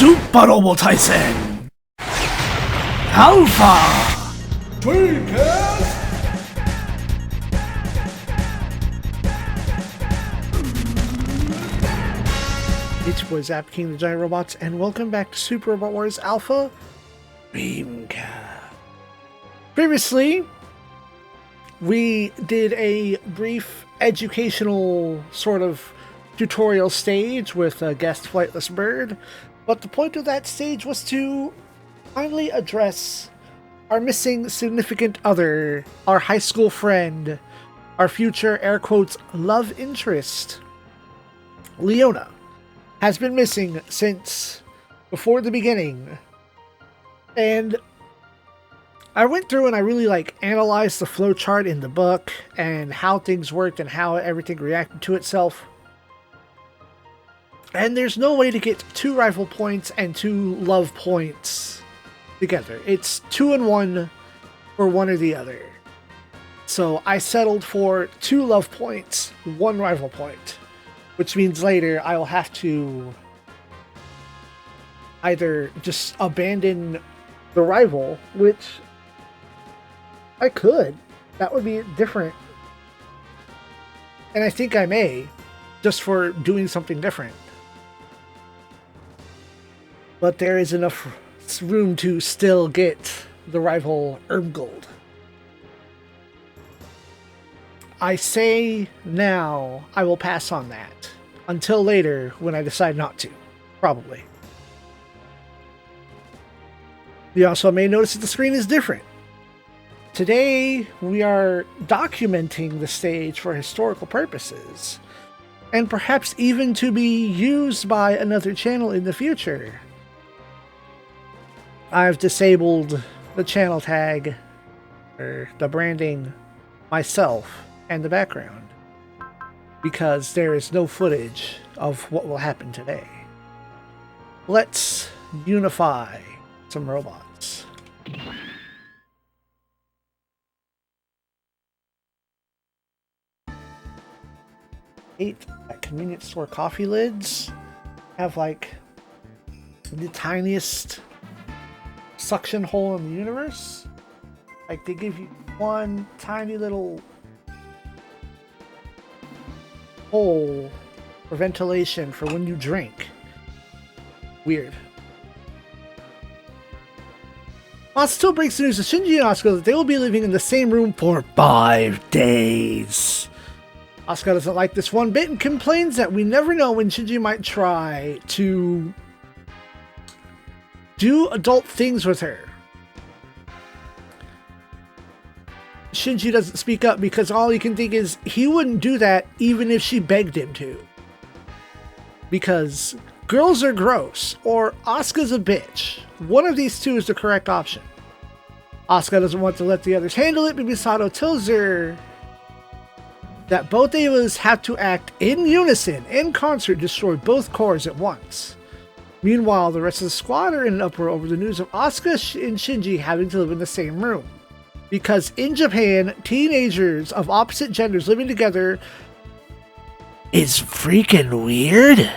Super Robo Tyson Alpha Dreamcast. It's your boy Zap King the Giant Robots, and welcome back to Super Robot Wars Alpha Dreamcast. Previously, we did a brief educational sort of tutorial stage with a guest Flightless Bird, but the point of that stage was to finally address our missing significant other, our high school friend, our future air quotes love interest. Leona has been missing since before the beginning, and I went through and I really analyzed the flowchart in the book and how things worked and how everything reacted to itself. And there's no way to get 2 rival points and 2 love points together. It's 2 and 1 or one or the other. So I settled for 2 love points, 1 rival point, which means later I will have to either just abandon the rival, which I could. That would be different. And I think I may, just for doing something different. But there is enough room to still get the rival Ermgold. I say now I will pass on that until later when I decide not to. Probably. You also may notice that the screen is different. Today we are documenting the stage for historical purposes, and perhaps even to be used by another channel in the future. I've disabled the channel tag, or the branding, myself and the background, because there is no footage of what will happen today. Let's unify some robots. At convenience store coffee lids have the tiniest suction hole in the universe. They give you one tiny little hole for ventilation for when you drink. Weird. Still breaks the news to Shinji and Asuka that they will be living in the same room for 5 days. Asuka doesn't like this one bit and complains that we never know when Shinji might try to do adult things with her. Shinji doesn't speak up because all he can think is he wouldn't do that even if she begged him to. Because girls are gross, or Asuka's a bitch. One of these two is the correct option. Asuka doesn't want to let the others handle it, but Misato tells her that both Avas have to act in unison, in concert, destroy both cores at once. Meanwhile, the rest of the squad are in an uproar over the news of Asuka and Shinji having to live in the same room. Because in Japan, teenagers of opposite genders living together is freaking weird.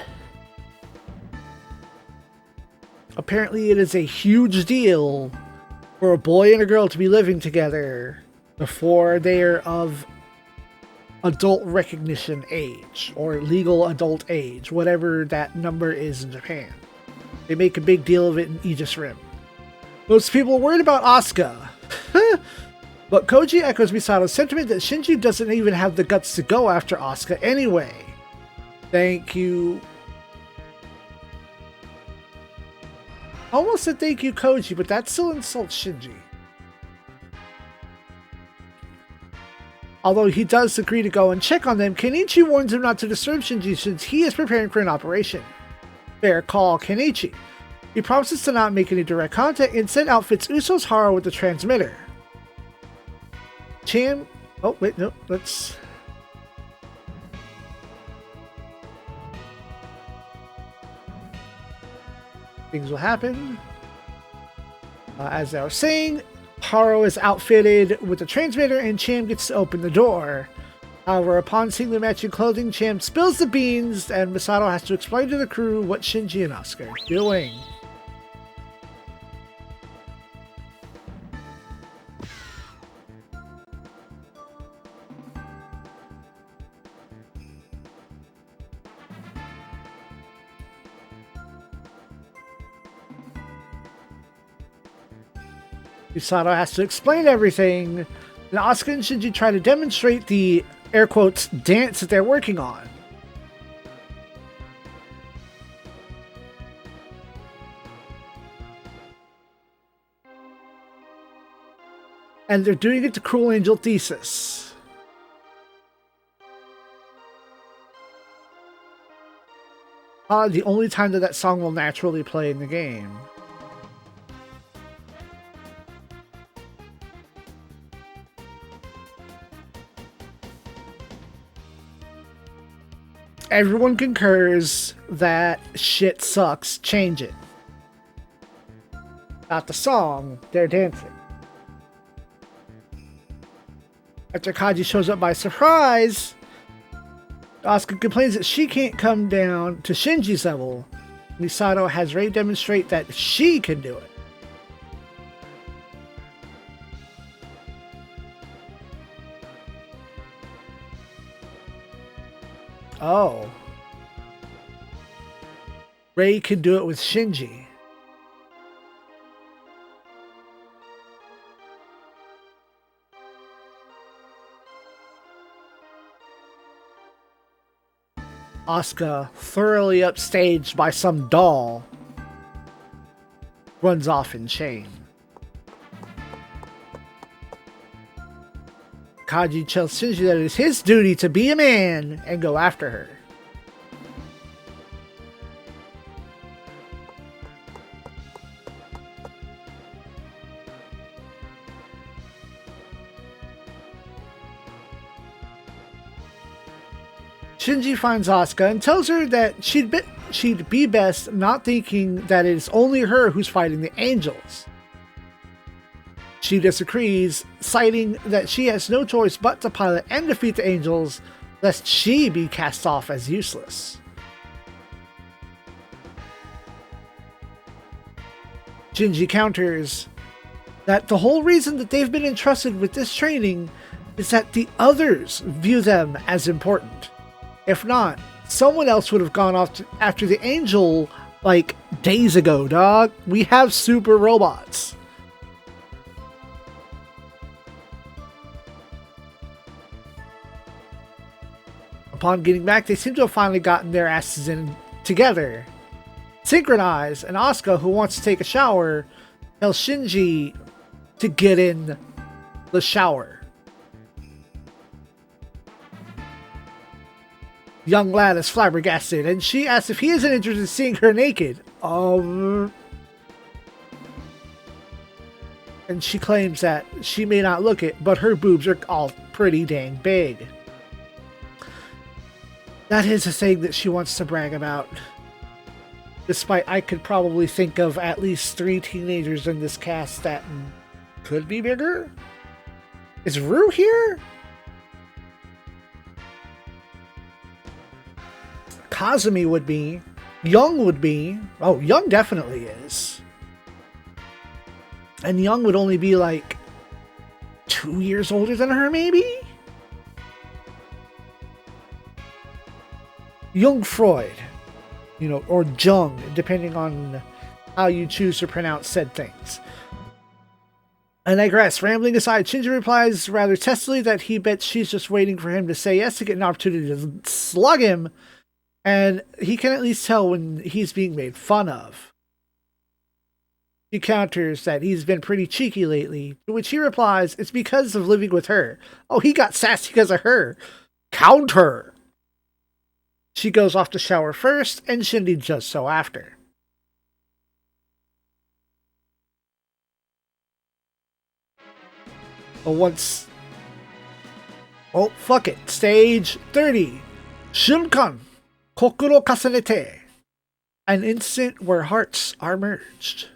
Apparently, it is a huge deal for a boy and a girl to be living together before they are of adult recognition age, or legal adult age, whatever that number is in Japan. They make a big deal of it in Aegis Rim. Most people are worried about Asuka. But Koji echoes Misato's sentiment that Shinji doesn't even have the guts to go after Asuka anyway. Thank you. Almost said thank you, Koji, but that still insults Shinji. Although he does agree to go and check on them, Kenichi warns him not to disturb Shinji since he is preparing for an operation. Fair call, Kenichi. He promises to not make any direct contact and instead outfits Uso's Haro with the transmitter. Oh, wait, no, let's... Things will happen. As I was saying, Haro is outfitted with a transmitter and Cham gets to open the door. However, upon seeing the matching clothing, Cham spills the beans and Misato has to explain to the crew what Shinji and Asuka are doing. Misato has to explain everything, and Asuka and Shinji try to demonstrate the, air quotes, dance that they're working on. And they're doing it to Cruel Angel Thesis. The only time that song will naturally play in the game. Everyone concurs that shit sucks, change it. Not the song, they're dancing. After Kaji shows up by surprise, Asuka complains that she can't come down to Shinji's level. Misato has Rei demonstrate that she can do it. Oh. Rei can do it with Shinji. Asuka, thoroughly upstaged by some doll, runs off in shame. Kaji tells Shinji that it is his duty to be a man and go after her. Shinji finds Asuka and tells her that she'd be best not thinking that it's only her who's fighting the angels. She disagrees, citing that she has no choice but to pilot and defeat the angels, lest she be cast off as useless. Shinji counters that the whole reason that they've been entrusted with this training is that the others view them as important. If not, someone else would have gone off after the angel like days ago, dog. We have super robots. Upon getting back, they seem to have finally gotten their asses in together. Synchronized, and Asuka, who wants to take a shower, tells Shinji to get in the shower. Young lad is flabbergasted, and she asks if he isn't interested in seeing her naked. And she claims that she may not look it, but her boobs are all pretty dang big. That is a thing that she wants to brag about. Despite I could probably think of at least 3 teenagers in this cast that could be bigger. Is Rue here? Kazumi would be. Young would be. Oh, Young definitely is. And Young would only be like 2 years older than her, maybe? Young Freud. You know, or Jung, depending on how you choose to pronounce said things. I digress. Rambling aside, Shinji replies rather testily that he bets she's just waiting for him to say yes to get an opportunity to slug him. And he can at least tell when he's being made fun of. She counters that he's been pretty cheeky lately, to which he replies it's because of living with her. Oh, he got sassy because of her. Counter! She goes off to shower first, and Shinji does so after. Oh, fuck it. Stage 30. Shunkan. Kokuro kasanete. An instant where hearts are merged.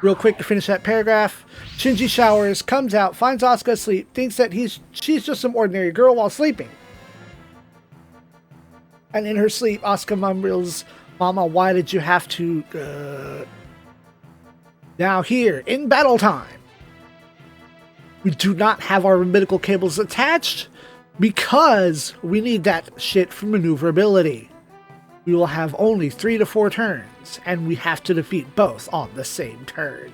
Real quick to finish that paragraph. Shinji showers, comes out, finds Asuka asleep, thinks that she's just some ordinary girl while sleeping. And in her sleep, Asuka mumbles, "Mama, why did you have to... Now here, in battle time. We do not have our umbilical cables attached because we need that shit for maneuverability. we will have only 3 to 4 turns, and we have to defeat both on the same turn.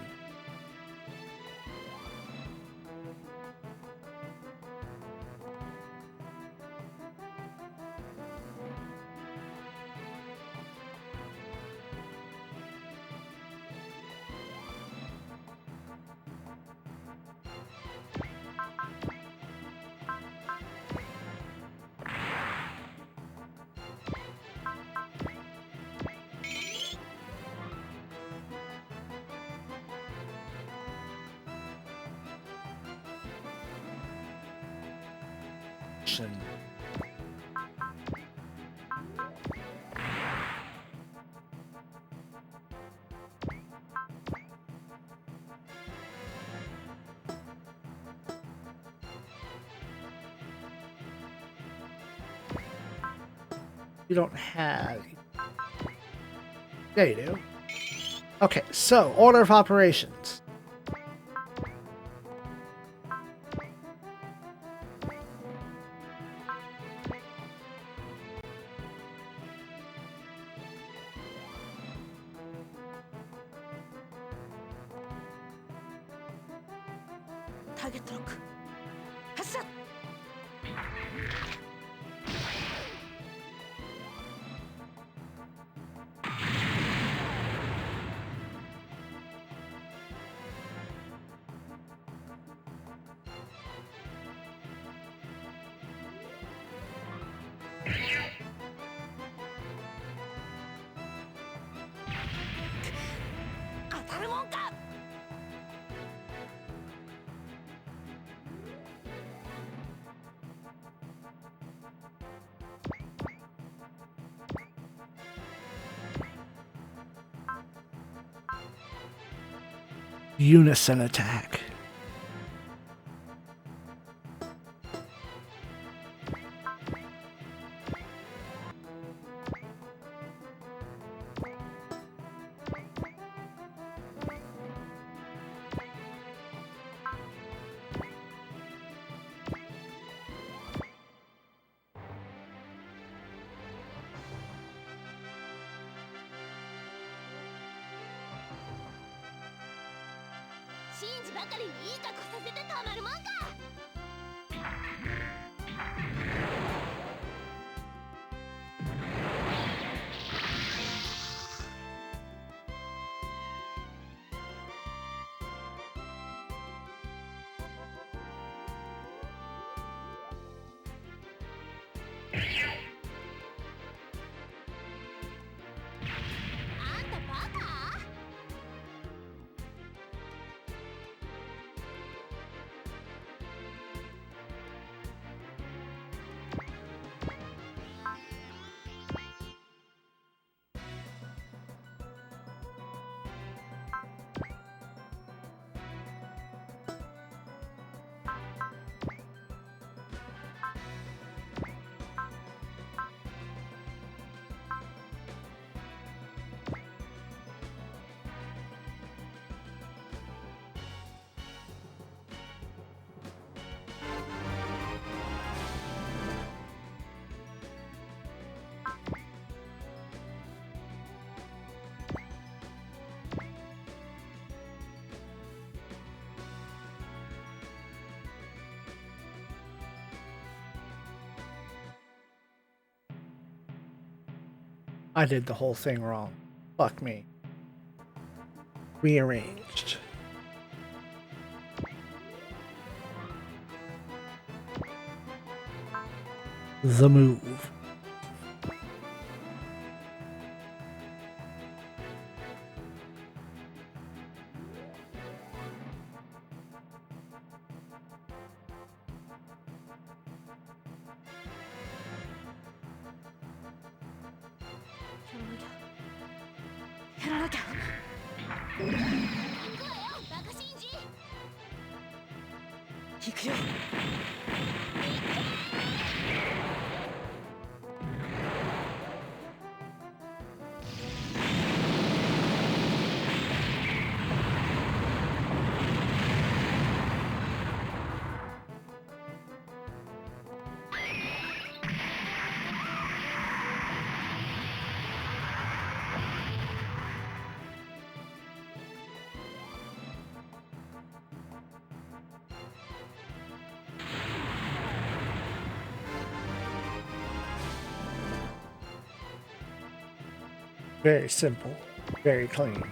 You don't have... There you do. Okay, so, order of operations. Target lock. Hassa! Unison attack. SIEG ばかりにいい格好させてたまるもんか。あんたバカ？ I did the whole thing wrong. Fuck me. Rearranged. The move. Very simple, very clean.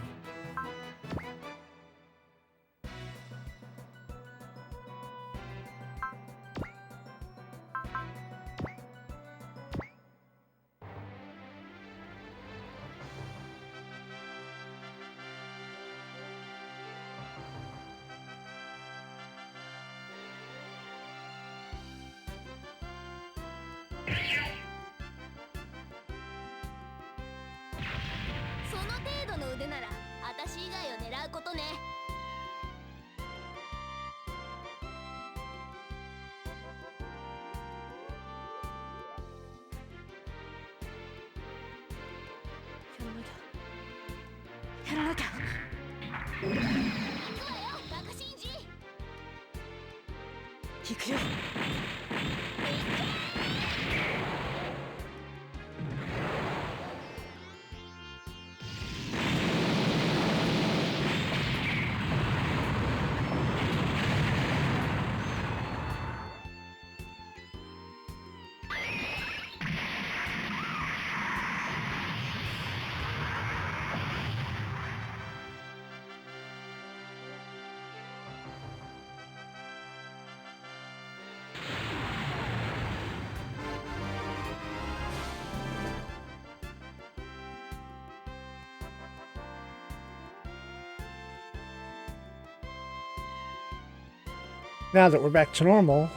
Now that we're back to normal,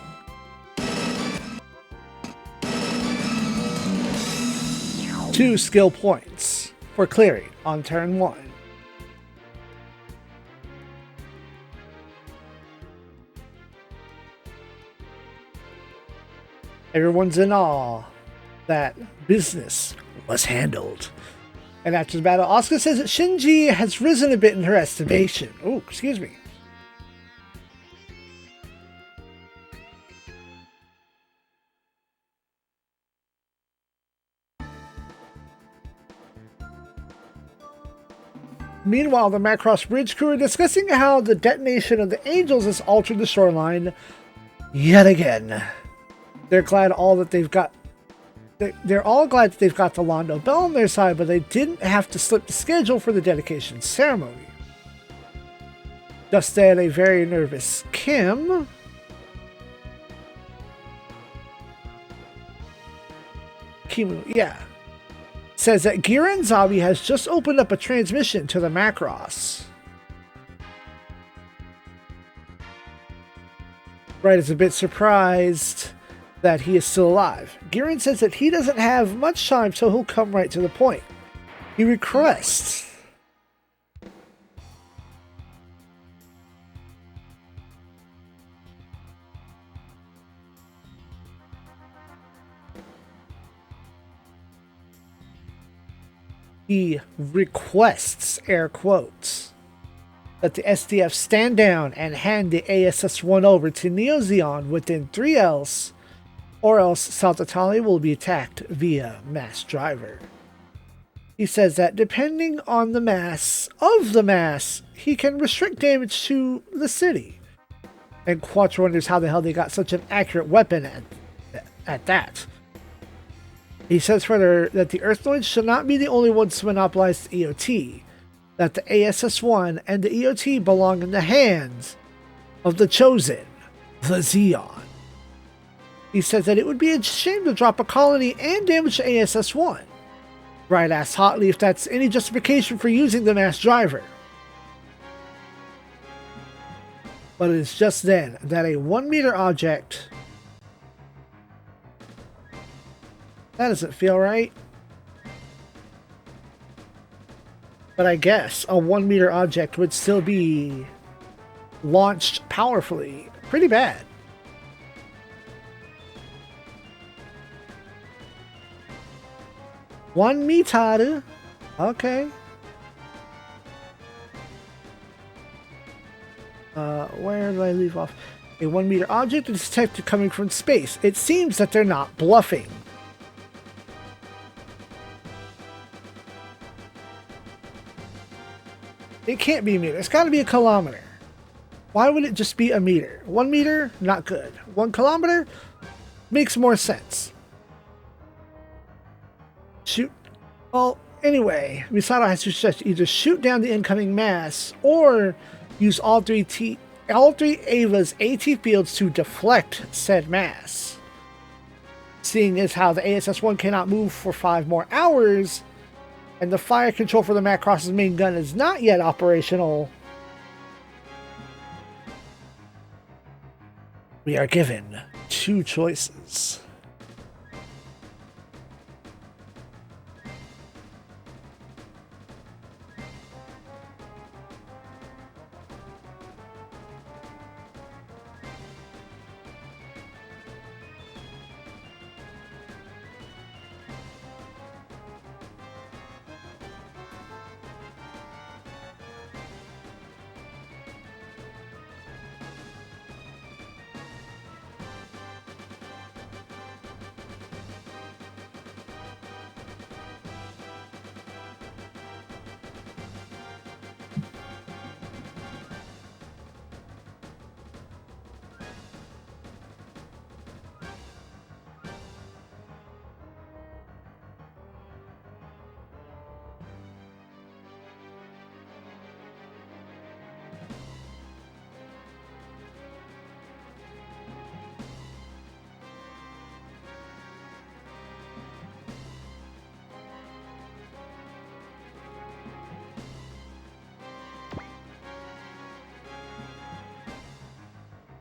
two skill points for clearing on turn 1. Everyone's in awe that business was handled. And after the battle, Asuka says that Shinji has risen a bit in her estimation. Oh, excuse me. Meanwhile, the Macross Bridge crew are discussing how the detonation of the Angels has altered the shoreline yet again. They're glad all that they've got. They're all glad that they've got the Londo Bell on their side, but they didn't have to slip the schedule for the dedication ceremony. Just then, a very nervous Kim says that Gira Zabi has just opened up a transmission to the Macross. Wright is a bit surprised that he is still alive. Giran says that he doesn't have much time, so he'll come right to the point. He requests air quotes, that the SDF stand down and hand the ASS-1 over to Neo ZEON within 3 Ls, or else South Italia will be attacked via mass driver. He says that depending on the mass of the mass, he can restrict damage to the city. And Quattro wonders how the hell they got such an accurate weapon at that. He says further that the Earthnoids should not be the only ones to monopolize the EOT, that the ASS-1 and the EOT belong in the hands of the Chosen, the ZEON. He says that it would be a shame to drop a colony and damage the ASS-1. Wright asks hotly if that's any justification for using the mass driver. But it is just then that a 1-meter object... That doesn't feel right. But I guess a 1-meter object would still be launched powerfully. Pretty bad. One meter. Okay. Where did I leave off? A 1-meter object is detected coming from space. It seems that they're not bluffing. It can't be a meter. It's got to be a kilometer. Why would it just be a meter? 1 meter? Not good. 1 kilometer? Makes more sense. Shoot. Well, Anyway, Misato has to either shoot down the incoming mass or use all three Ava's AT fields to deflect said mass. Seeing as how the ASS-1 cannot move for 5 more hours, and the fire control for the Macross's main gun is not yet operational, we are given 2 choices.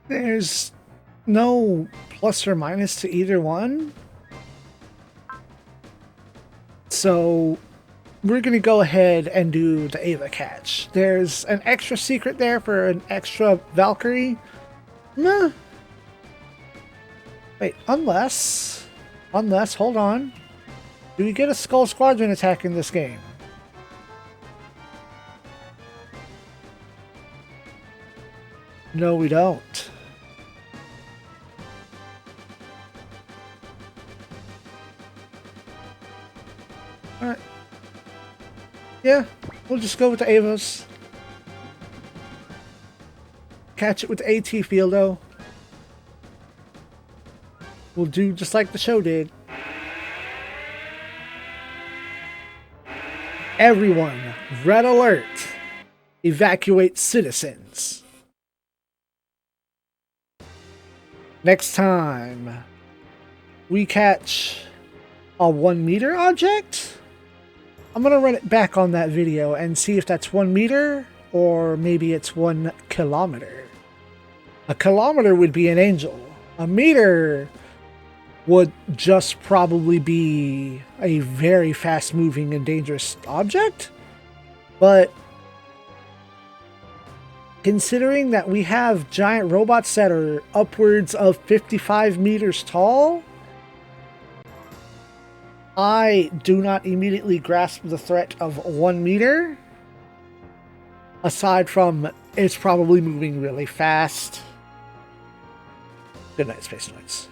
There's no plus or minus to either one. So we're going to go ahead and do the Ava catch. There's an extra secret there for an extra Valkyrie. Nah. Wait, unless, hold on. Do we get a Skull Squadron attack in this game? No, we don't. Alright. Yeah, we'll just go with the Avos. Catch it with the AT field, though. We'll do just like the show did. Everyone, red alert. Evacuate citizens. Next time, we catch a 1 meter object. I'm going to run it back on that video and see if that's 1 meter or maybe it's 1 kilometer. A kilometer would be an angel. A meter would just probably be a very fast moving and dangerous object. But considering that we have giant robots that are upwards of 55 meters tall, I do not immediately grasp the threat of 1 meter. Aside from it's probably moving really fast. Good night, Space Noids.